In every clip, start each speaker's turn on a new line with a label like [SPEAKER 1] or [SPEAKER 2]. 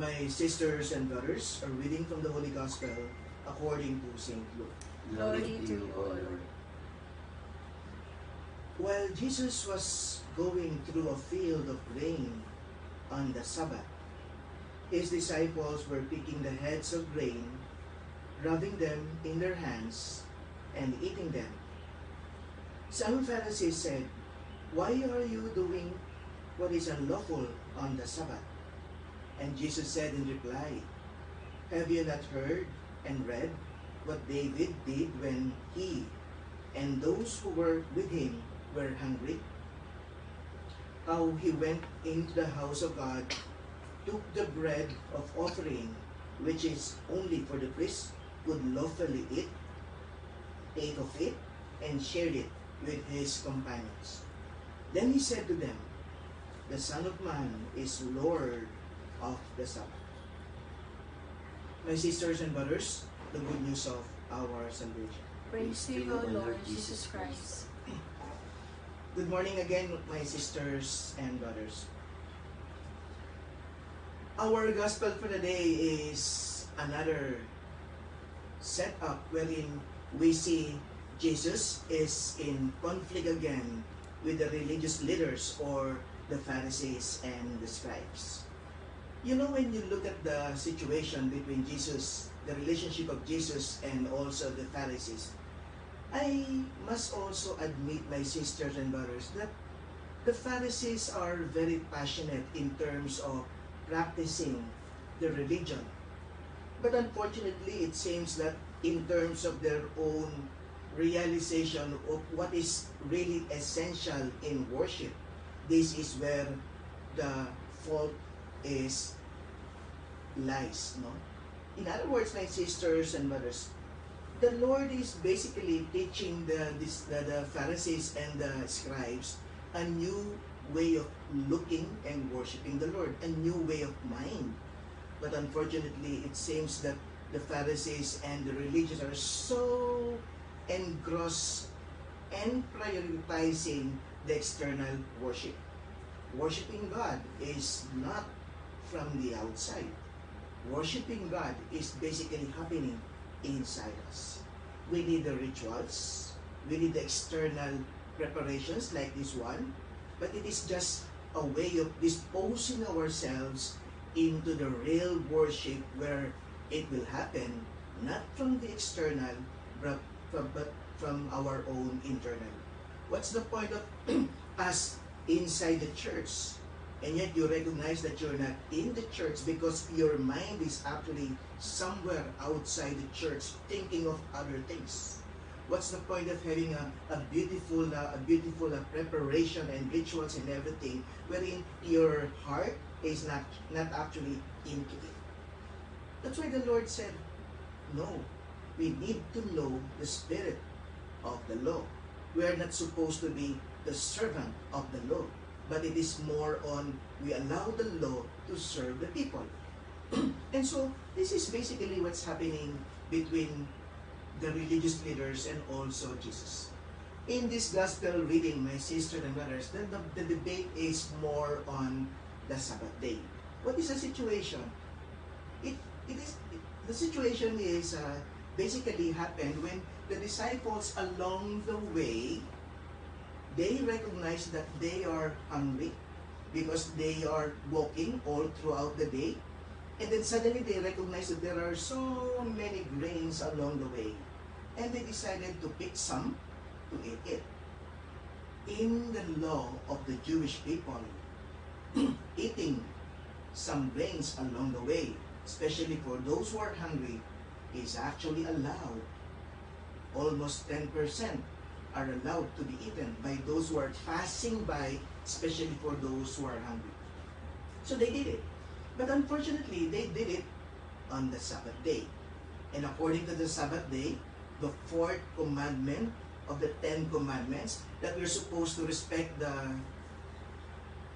[SPEAKER 1] My sisters and brothers are reading from the Holy Gospel according to St. Luke.
[SPEAKER 2] Glory to you, O Lord.
[SPEAKER 1] While Jesus was going through a field of grain on the Sabbath, his disciples were picking the heads of grain, rubbing them in their hands, and eating them. Some Pharisees said, "Why are you doing what is unlawful on the Sabbath?" And Jesus said in reply, "Have you not heard and read what David did when he and those who were with him were hungry? How he went into the house of God, took the bread of offering, which is only for the priest would lawfully eat, ate of it, and shared it with his companions. Then he said to them, the Son of Man is Lord of the Sabbath." My sisters and brothers, the good news of our salvation.
[SPEAKER 2] Praise to you, O Lord Jesus Christ.
[SPEAKER 1] Good morning again, my sisters and brothers. Our gospel for the day is another setup wherein we see Jesus is in conflict again with the religious leaders or the Pharisees and the scribes. You know, when you look at the situation between Jesus, the relationship of Jesus and also the Pharisees, I must also admit, my sisters and brothers, that the Pharisees are very passionate in terms of practicing the religion. But unfortunately, it seems that in terms of their own realization of what is really essential in worship, this is where the fault is lies, no? In other words, my sisters and brothers, the Lord is basically teaching the Pharisees and the scribes a new way of looking and worshiping the Lord, a new way of mind. But unfortunately, it seems that the Pharisees and the religious are so engrossed and prioritizing the external worship. Worshipping God is not from the outside. Worshipping God is basically happening inside us. We need the rituals, we need the external preparations like this one, but it is just a way of disposing ourselves into the real worship where it will happen not from the external but from our own internal. What's the point of us inside the church and yet you recognize that you're not in the church because your mind is actually somewhere outside the church thinking of other things? What's the point of having a beautiful preparation and rituals and everything wherein your heart is not actually into it? That's why the Lord said, no, we need to know the spirit of the law. We are not supposed to be the servant of the law, but it is more on we allow the law to serve the people. And so this is basically what's happening between the religious leaders and also Jesus. In this gospel reading, my sisters and brothers, the debate is more on the Sabbath day. What is the situation? The situation is basically happened when the disciples along the way, they recognize that they are hungry because they are walking all throughout the day. And then suddenly they recognize that there are so many grains along the way. And they decided to pick some to eat it. In the law of the Jewish people, eating some grains along the way, especially for those who are hungry, is actually allowed. Almost 10% are allowed to be eaten by those who are passing by, especially for those who are hungry. So they did it. But unfortunately, they did it on the Sabbath day. And according to the Sabbath day, the fourth commandment of the 10 commandments, that we're supposed to respect the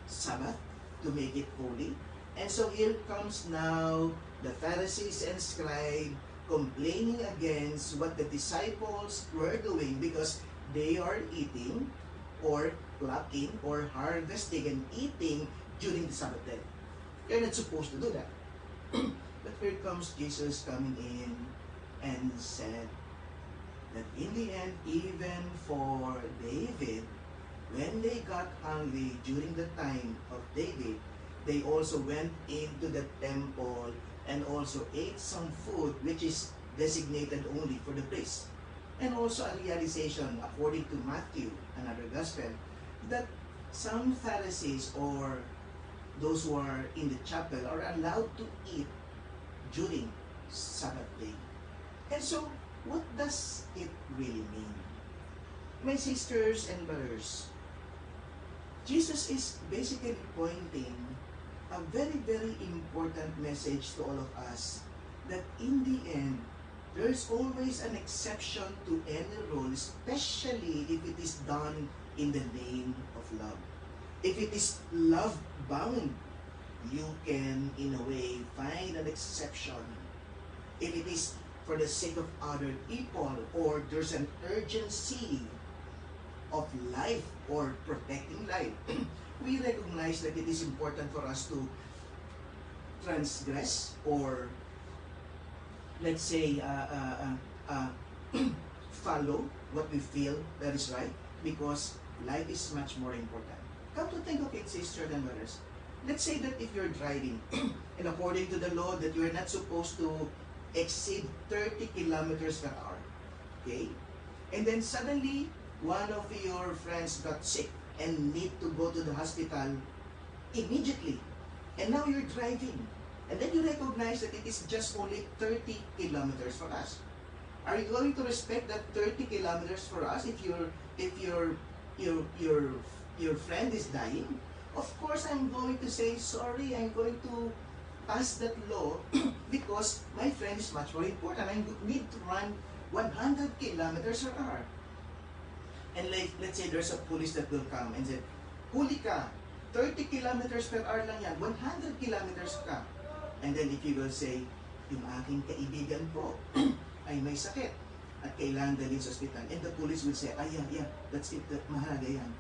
[SPEAKER 1] Sabbath to make it holy. And so here comes now the Pharisees and scribes complaining against what the disciples were doing because they are eating or plucking or harvesting and eating during the Sabbath day. They're not supposed to do that. comes Jesus coming in and said that in the end, even for David, when they got hungry during the time of David, they also went into the temple and also ate some food which is designated only for the priest. And also a realization, according to Matthew, another gospel, that some Pharisees or those who are in the chapel are allowed to eat during Sabbath day. And so, what does it really mean? My sisters and brothers, Jesus is basically pointing a very, very important message to all of us that in the end, there's always an exception to any rule, especially if it is done in the name of love. If it is love-bound, you can, in a way, find an exception. If it is for the sake of other people, or there's an urgency of life or protecting life, we recognize that it is important for us to transgress or, let's say, follow what we feel that is right, because life is much more important. Come to think of it, sisters and brothers, let's say that if you're driving, and according to the law that you're not supposed to exceed 30 kilometers per hour, okay? And then suddenly, one of your friends got sick and need to go to the hospital immediately. And now you're driving. And then you recognize that it is just only 30 kilometers for us. Are you going to respect that 30 kilometers for us if your friend is dying? Of course, I'm going to say, sorry, I'm going to pass that law because my friend is much more important. I need to run 100 kilometers per hour. And let's say there's a police that will come and say, huli ka, 30 kilometers per hour lang yan, 100 kilometers ka. And then if you will say, yung aking kaibigan po ay may sakit at kailangan dalhin sa ospital, and the police will say, yeah, that's it, mahalaga yan.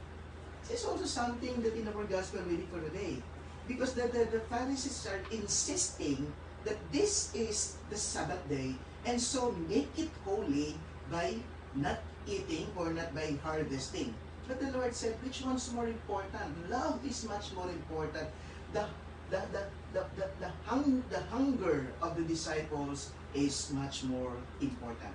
[SPEAKER 1] This is also something that in our gospel reading for today, because the Pharisees are insisting that this is the Sabbath day, and so make it holy by not eating or not by harvesting. But the Lord said, which one's more important? Love is much more important. The hunger of the disciples is much more important.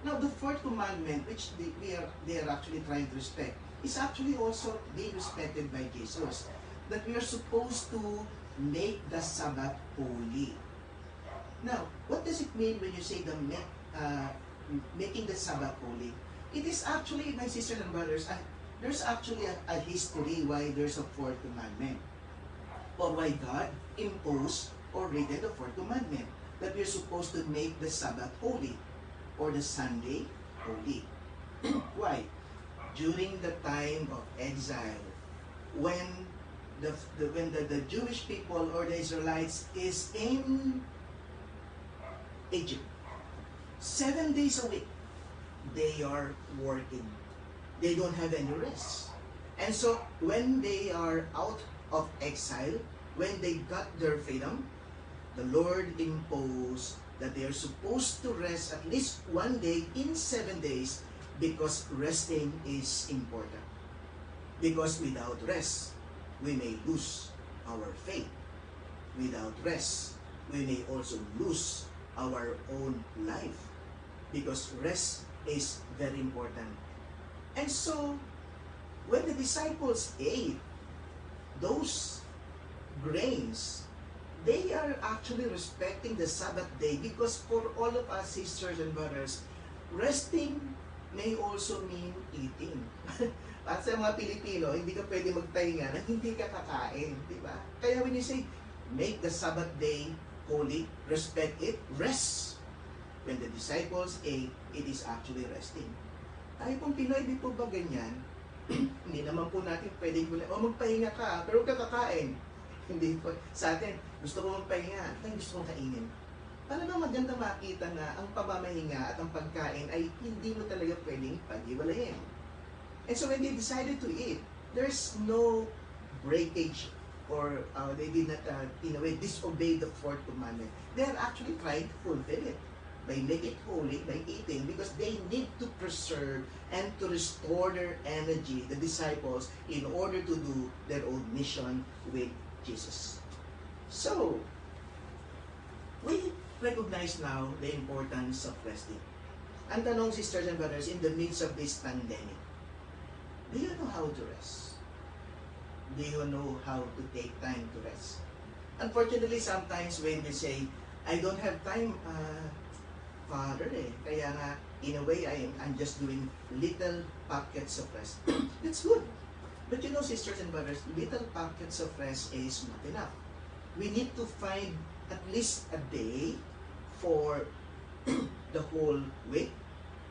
[SPEAKER 1] Now, the fourth commandment, which they are actually trying to respect, is actually also being respected by Jesus. That we are supposed to make the Sabbath holy. Now, what does it mean when you say making the Sabbath holy? It is actually, my sisters and brothers, there's actually a history why there's a fourth commandment, or why God imposed or written the fourth commandment, that we're supposed to make the Sabbath holy, or the Sunday holy. Why? During the time of exile, when the Jewish people or the Israelites is in Egypt, 7 days a week, they are working. They don't have any rest. And so, when they are out of exile, when they got their freedom, the Lord imposed that they are supposed to rest at least 1 day in 7 days, because resting is important. Because without rest, we may lose our faith. Without rest, we may also lose our own life. Because rest is very important. And so, when the disciples ate those grains, they are actually respecting the Sabbath day, because for all of us, sisters and brothers, resting may also mean eating. At sa mga Pilipino, hindi ka pwede magpahinga na hindi ka kakain, di ba? Kaya when you say, make the Sabbath day holy, respect it, rest. When the disciples ate, it is actually resting. Tayo pong Pinoy, di po ba ganyan? Hindi naman po natin pwedeng magpahinga ka, pero huwag ka kakain. Hindi po. Sa atin, gusto ko magpahinga, gusto kong kainin. Talagang maganda makita na ang pamamahinga at ang pagkain ay hindi mo talaga pwedeng pag-iwalayin. And so when they decided to eat, there's no breakage or they did not, in a way, disobey the fourth commandment. They are actually trying to fulfill it by making it holy, by eating, because they need to preserve and to restore their energy, the disciples, in order to do their own mission with Jesus. So, we recognize now the importance of resting. Ang tanong, sisters and brothers, in the midst of this pandemic, do you know how to rest? Do you know how to take time to rest? Unfortunately, sometimes when we say, I don't have time, Father, kaya nga, in a way, I'm just doing little pockets of rest. It's good. But you know, sisters and brothers, little pockets of rest is not enough. We need to find at least a day for the whole week,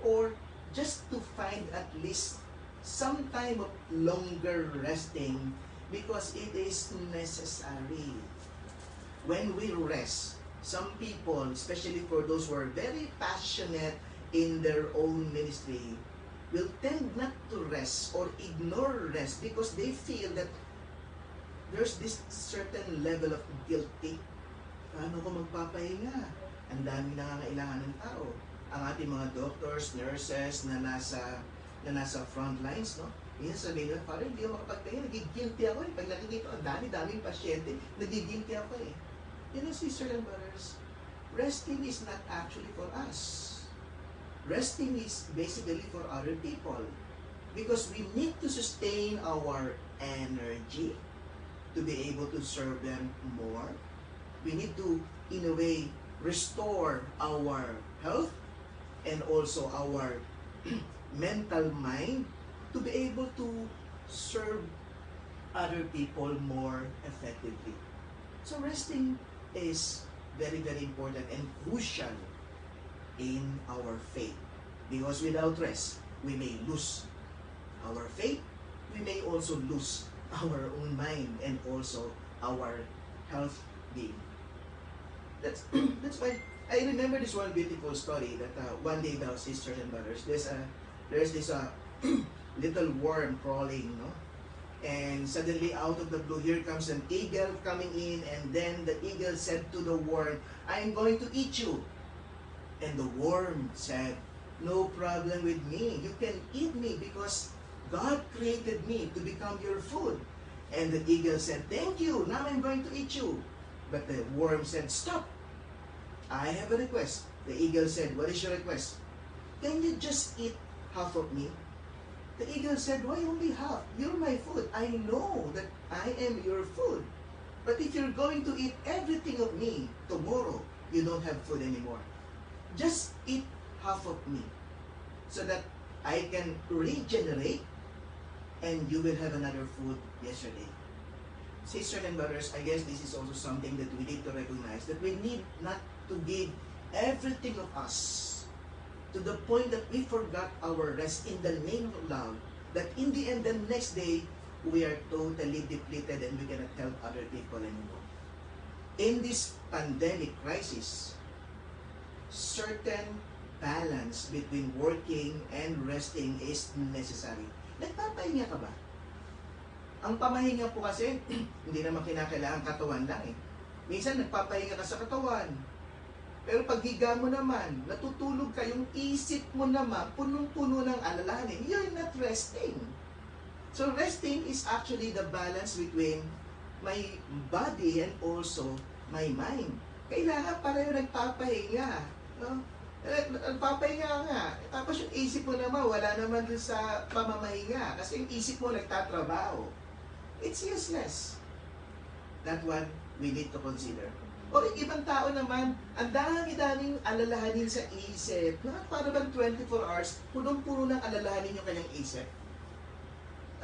[SPEAKER 1] or just to find at least some time of longer resting, because it is necessary. When we rest, some people, especially for those who are very passionate in their own ministry, will tend not to rest or ignore rest because they feel that there's this certain level of guilty. Paano ko magpapahinga? Ang dami nangangailangan ng tao. Ang ating mga doctors, nurses na nasa front lines, no? Minsan sabihin nila, parang hindi ako makapagpahinga, nagigilty ako eh. Pag nakikita ko, ang daming pasyente, nagigilty ako eh. You know, sisters and brothers, resting is not actually for us. Resting is basically for other people. Because we need to sustain our energy to be able to serve them more. We need to, in a way, restore our health and also our mental mind to be able to serve other people more effectively. So resting is very, very important and crucial in our faith. Because without rest, we may lose our faith, we may also lose our own mind and also our health being. That's why I remember this one beautiful story that one day, the sisters and brothers, there's this little worm crawling, no? And suddenly, out of the blue, here comes an eagle coming in, and then the eagle said to the worm, I'm going to eat you. And the worm said, no problem with me. You can eat me because God created me to become your food. And the eagle said, thank you, now I'm going to eat you. But the worm said, stop. I have a request. The eagle said, what is your request? Can you just eat half of me? The eagle said, why only half? You're my food. I know that I am your food. But if you're going to eat everything of me, tomorrow, you don't have food anymore. Just eat half of me so that I can regenerate and you will have another food yesterday. Sisters and brothers, I guess this is also something that we need to recognize, that we need not to give everything of us to the point that we forgot our rest in the name of love, that in the end, the next day, we are totally depleted and we cannot help other people anymore. In this pandemic crisis, certain balance between working and resting is necessary. Nagpapahinga ka ba? Ang pamahinga po kasi, hindi naman kinakailangan katawan lang eh. Minsan nagpapahinga ka sa katawan. Pero pag higa mo naman, natutulog ka, yung isip mo naman, punong-puno ng alalahanin, you're not resting. So resting is actually the balance between my body and also my mind. Kailangan pareho nagpapahinga. No? Nagpapahinga nga. Tapos yung isip mo naman, wala naman dun sa pamamahinga. Kasi yung isip mo nagtatrabaho. It's useless. That one we need to consider. O yung ibang tao naman, ang dami-daming alalahanin sa isip. Para bang 24 hours, punong-puno ng alalahanin yung kanyang isip.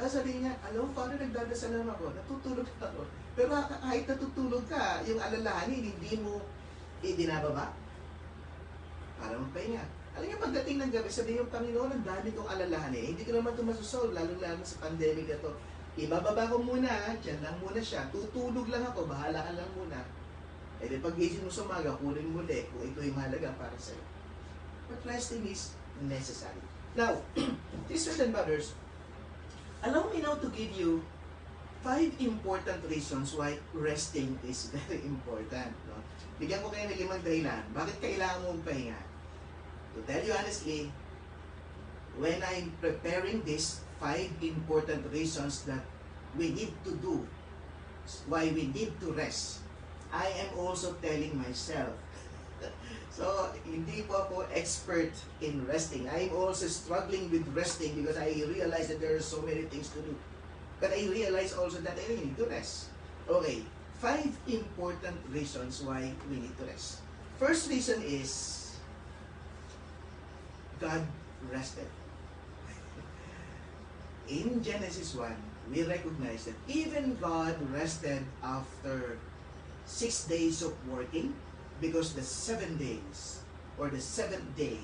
[SPEAKER 1] Sabi niya, alam mo, paano nagdadasal naman ako? Natutulog ako. Pero kahit natutulog ka, yung alalahanin, hindi mo ibinababa. Para magpahinga. Alam niyo, pagdating ng gabi, sabi yung Panginoon, ang dami kong alalahanin. Hindi ko naman ito masusolve, lalo-lalo sa pandemic na ito. Ibababa ko muna, dyan lang muna siya. Tutulog lang ako, bahala ka lang muna. E di pag-gising mo sa umaga, kunin mo ulit kung ito ay mahalaga para sa'yo. But resting is necessary. Now, sisters and brothers, allow me now to give you 5 important reasons why resting is very important. No? Bigyan ko kayo ng 5 dahilan. Bakit kailangan mo magpahinga? To tell you honestly, when I'm preparing this 5 important reasons that we need to do, why we need to rest, I am also telling myself. So, hindi po ako expert in resting. I'm also struggling with resting because I realize that there are so many things to do. But I realize also that I really need to rest. Okay, 5 important reasons why we need to rest. First reason is, God rested. In Genesis 1, we recognize that even God rested after 6 days of working, because the 7 days or the 7th day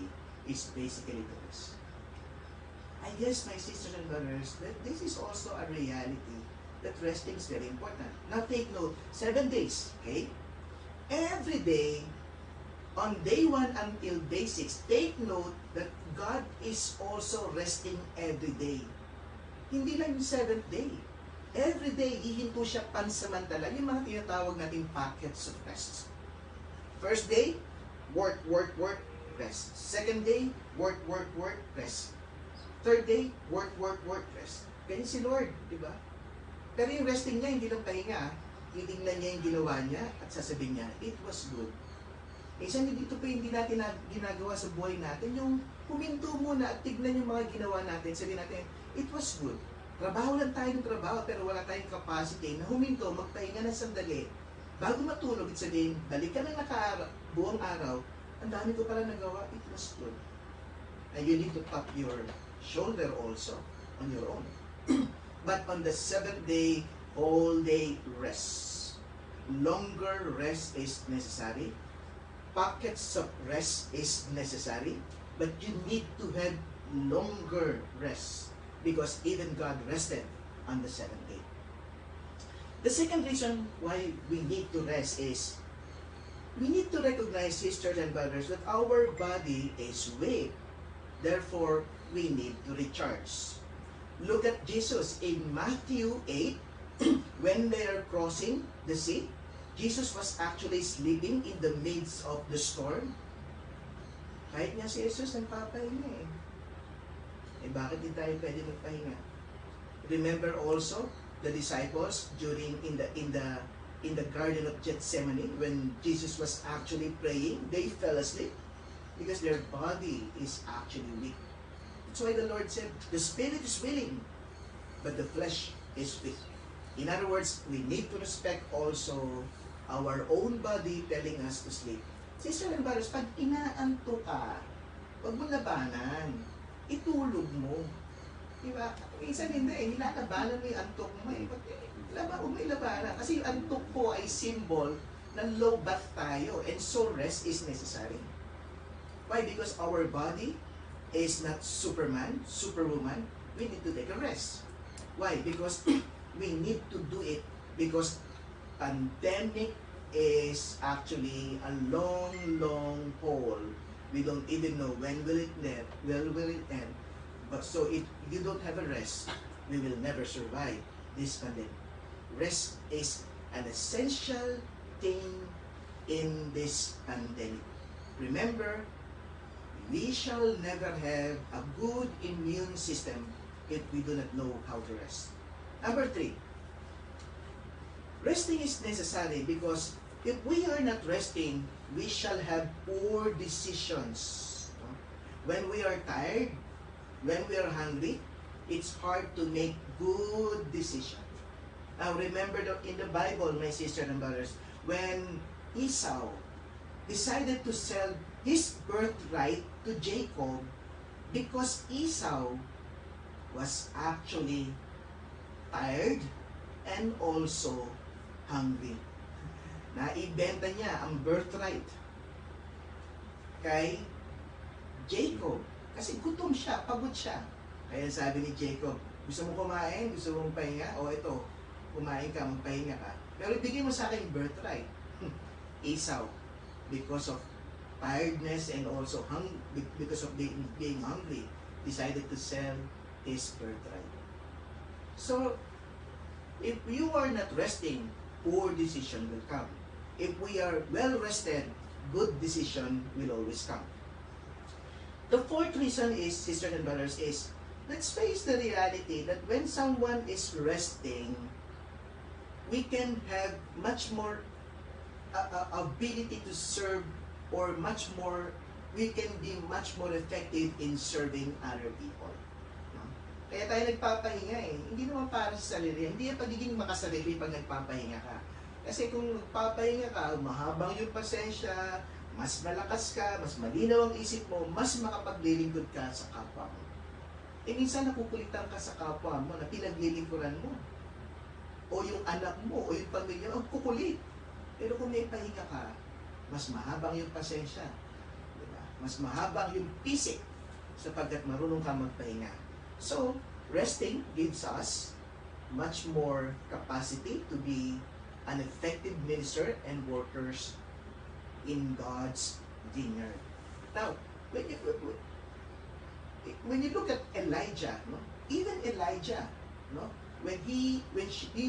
[SPEAKER 1] is basically the rest. I guess, my sisters and brothers, that this is also a reality that resting is very important. Now take note, 7 days, okay? Every day, on day 1 until day 6, take note that God is also resting every day. Hindi lang yung 7th day. Every day, hihinto siya pansamantala. Yung mga tinatawag nating packets of rest. First day, work, work, work, rest. Second day, work, work, work, rest. Third day, work, work, work, rest. Ganyan si Lord, di ba? Pero yung resting niya, hindi lang pahinga. Titingnan niya yung ginawa niya at sasabihin niya, it was good. Minsan dito pa hindi natin ginagawa sa buhay natin, yung huminto muna at tignan yung mga ginawa natin. Sabihin natin, it was good. Trabaho lang tayo ng trabaho pero wala tayong capacity na huminto, magpahinga ng sandali. Bago matulog, at sabihin, balik ka na buong araw, ang dami ko pala nagawa, it was good. And you need to tap your shoulder also on your own. But on the 7th day, all day rest. Longer rest is necessary. Pockets of rest is necessary. But you need to have longer rest because even God rested on the 7th day. The second reason why we need to rest is we need to recognize, sisters and brothers, that our body is weak. Therefore, we need to recharge. Look at Jesus in Matthew 8, when they are crossing the sea. Jesus was actually sleeping in the midst of the storm. Kahit nga si Jesus nagpapahinga eh. Eh bakit di tayo pwede magpahinga? Remember also the disciples during in the Garden of Gethsemane when Jesus was actually praying, they fell asleep because their body is actually weak. That's why the Lord said, the spirit is willing, but the flesh is weak. In other words, we need to respect also our own body telling us to sleep. Sister and brothers, pag inaanto ka, huwag mo labanan. Itulog mo. Diba? Minsan hindi eh, nilalabanan mo yung antok mo eh. Huwag mo ilabanan. Kasi yung antok po ay symbol na low batt tayo. And so rest is necessary. Why? Because our body is not Superman, Superwoman. We need to take a rest. Why? Because we need to do it because pandemic is actually a long, long haul. We don't even know when will it end. But so if you don't have a rest, we will never survive this pandemic. Rest is an essential thing in this pandemic. Remember, we shall never have a good immune system if we do not know how to rest. Number 3, resting is necessary because if we are not resting, we shall have poor decisions. When we are tired, when we are hungry, it's hard to make good decisions. Now remember that in the Bible, my sisters and brothers, when Esau decided to sell his birthright to Jacob because Esau was actually tired and also hungry. Naibenta niya ang birthright kay Jacob kasi gutom siya, pagod siya. Kaya sabi ni Jacob, gusto mo kumain? Gusto mong pahinga? O ito, kumain ka, magpahinga ka. Pero ibigay mo sa akin birthright. Esau, because of tiredness and also because of being hungry, decided to sell his birthright. So, If you are not resting, poor decision will come. If we are well rested, good decision will always come. The fourth reason is, sisters and brothers, is let's face the reality that when someone is resting, we can have much more ability to serve, or much more, we can be much more effective in serving other people. No? Kaya tayo nagpapahinga eh. Hindi naman para sa sarili. Hindi yung pagiging makasarili pag nagpapahinga ka. Kasi kung nagpapahinga ka, mahabang yung pasensya, mas malakas ka, mas malinaw ang isip mo, mas makapaglilingkod ka sa kapwa mo. Eh minsan nakukulitan ka sa kapwa mo na pinaglilingkuran mo. O yung anak mo, o yung pamilya mo, kukulit. Pero kung may pahinga ka, mas mahabang yung pasensya. Diba? Mas mahabang yung pisik sapagkat marunong ka magpahinga. So, resting gives us much more capacity to be an effective minister and workers in God's vineyard. Now, when you look at Elijah, no? Even Elijah, no? When he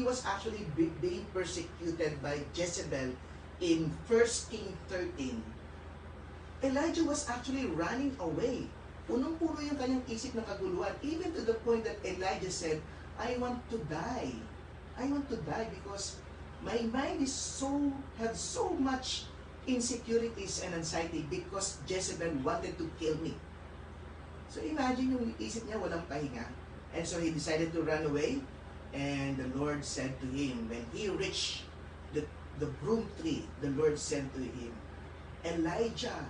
[SPEAKER 1] was actually being persecuted by Jezebel in 1 King 13, Elijah was actually running away. Punong-puno yung kanyang isip ng kaguluhan, even to the point that Elijah said, I want to die. I want to die because my mind is have so much insecurities and anxiety because Jezebel wanted to kill me. So imagine yung isip niya walang pahinga. And so he decided to run away. And the Lord said to him, when he reached the broom tree, the Lord said to him, Elijah,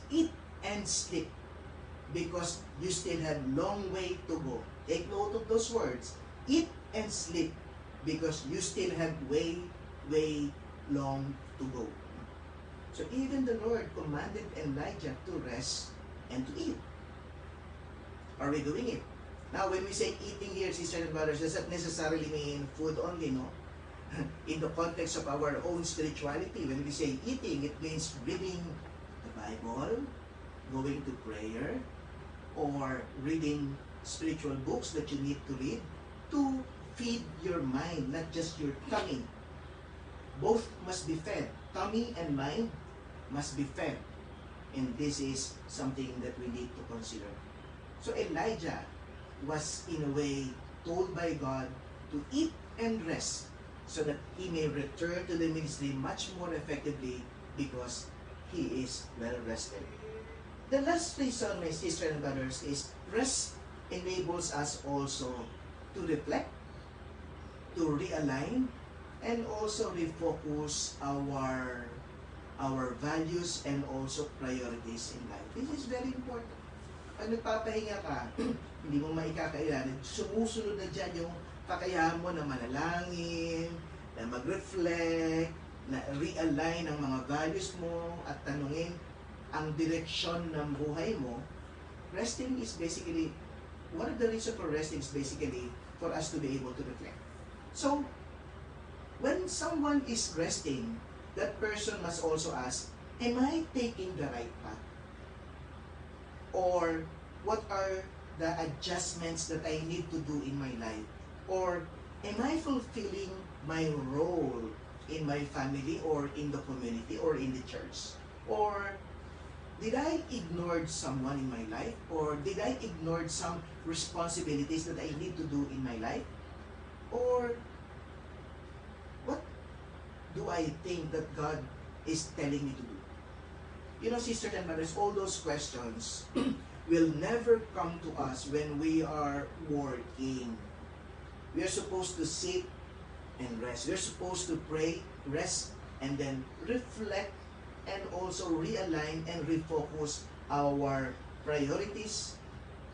[SPEAKER 1] eat and sleep because you still have long way to go. Take note of those words. Eat and sleep because you still have way long to go. So even the Lord commanded Elijah to rest and to eat. Are we doing it? Now, when we say eating here, sisters and brothers, does not necessarily mean food only, no? In the context of our own spirituality, when we say eating, it means reading the Bible, going to prayer, or reading spiritual books that you need to read to feed your mind, not just your tummy. Both must be fed. Tummy and mind must be fed. And this is something that we need to consider. So Elijah was in a way told by God to eat and rest so that he may return to the ministry much more effectively because he is well rested. The last reason, my sisters and brothers, is rest enables us also to reflect, to realign, and also refocus our values and also priorities in life. This is very important. Pag nagpapahinga ka, hindi mo maikakailangan, sumusunod na dyan yung kakayahan mo na manalangin, na mag-reflect, na realign ang mga values mo, at tanungin ang direksyon ng buhay mo. Resting is basically, one of the reasons for resting is basically for us to be able to reflect. So, when someone is resting, that person must also ask, am I taking the right path? Or what are the adjustments that I need to do in my life? Or am I fulfilling my role in my family or in the community or in the church? Or did I ignore someone in my life? Or did I ignore some responsibilities that I need to do in my life? Or what do I think that God is telling me to do? You know, sisters and brothers, all those questions will never come to us when we are working. We are supposed to sit and rest. We are supposed to pray, rest, and then reflect and also realign and refocus our priorities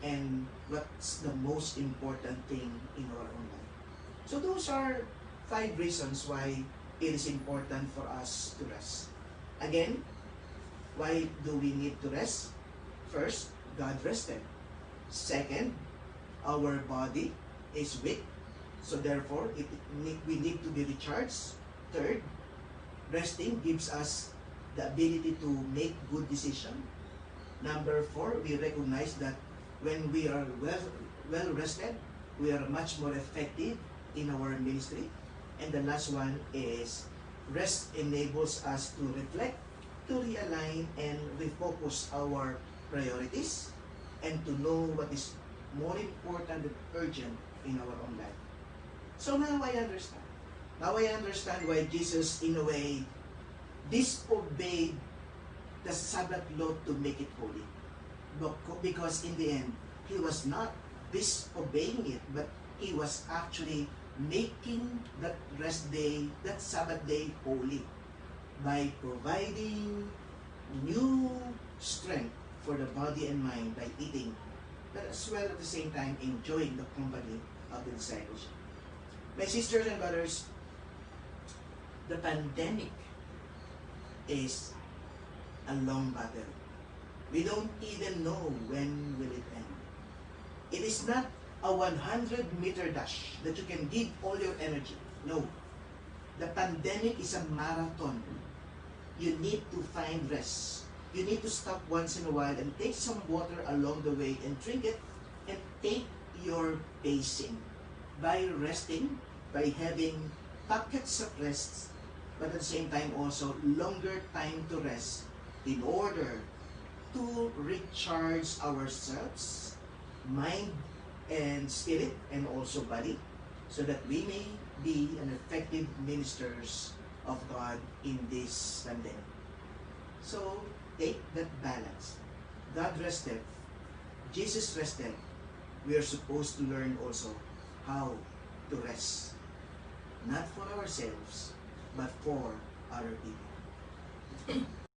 [SPEAKER 1] and what's the most important thing in our own life. So those are 5 reasons why it is important for us to rest. Again, why do we need to rest? First, God rested. Second, our body is weak, so therefore we need to be recharged. Third, resting gives us the ability to make good decisions. Number 4, we recognize that when we are well rested, we are much more effective in our ministry. And the last one is rest enables us to reflect, to realign, and refocus our priorities, and to know what is more important and urgent in our own life. So now I understand. Now I understand why Jesus, in a way, disobeyed the Sabbath law to make it holy. Because in the end, he was not disobeying it, but he was actually making that rest day, that Sabbath day, holy by providing new strength for the body and mind by eating, but as well at the same time enjoying the company of the discipleship. My sisters and brothers, the pandemic is a long battle. We don't even know when will it end. It is not a 100-meter dash that you can give all your energy. No. The pandemic is a marathon. You need to find rest. You need to stop once in a while and take some water along the way and drink it, and take your pacing by resting, by having pockets of rest, but at the same time also longer time to rest in order to recharge ourselves, mind and spirit, and also body, so that we may be an effective ministers of God in this pandemic. So take that balance. God rested, Jesus rested. We are supposed to learn also how to rest, not for ourselves, but for other people.